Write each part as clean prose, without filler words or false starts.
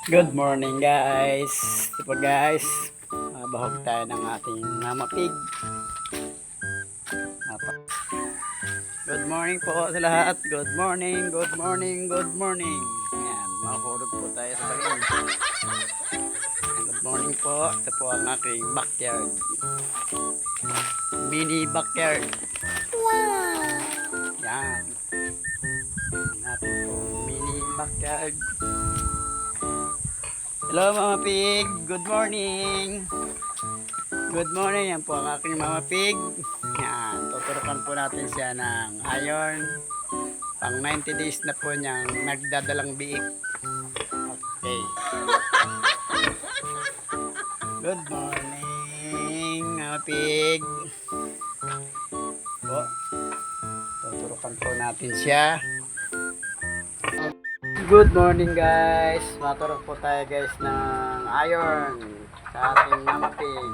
Good morning guys. Ito po guys, bahog tayo ng ating mama pig. Good morning po sa lahat. Good morning, good morning, good morning. Yan, makahulog po tayo sa bagay. Good morning po. Ito po ang aking backyard. Mini backyard. Wow! Yan. Ang ating po mini backyard. Hello Mama Pig, good morning. Good morning, yan po ang aking Mama Pig. Yan, tuturukan po natin siya ng iron. Pang 90 days na po niyang nagdadalang biik. Okay. Good morning Mama Pig. Po, tuturukan po natin siya. Good morning guys. Maturok po tayo guys ng iron sa ating Mama Pig.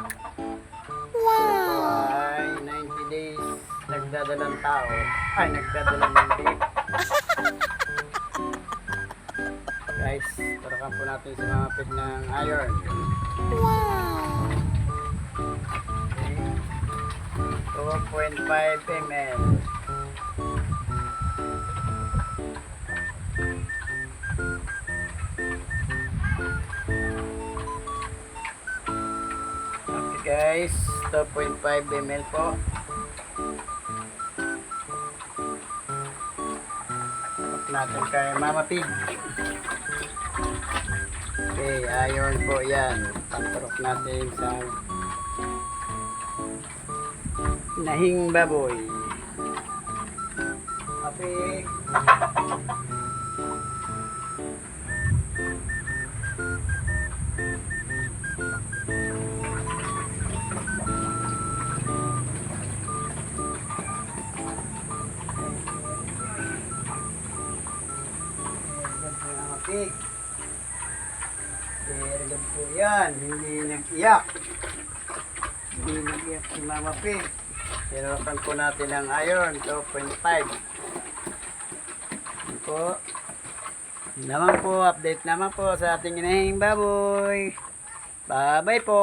Wow! Ay 90 days nagdadalang tao. Ay nagdadalang biik. Guys, turukan po natin si Mama Pig ng iron. Wow! Okay. 2.5 ml. Guys, 2.5 ml po. Tapos natin kay Mama Pig. Okay, iron po yan. Pagturok natin sa nahing baboy. Mama Pig. Pig. Very good po yan. Hindi nag-iyak. Hindi nag-iyak si Mama Pig. Tinurukan po natin ang iron. 2.5. Yan po. Naman po. Update naman po sa ating inahing baboy. Bye-bye po.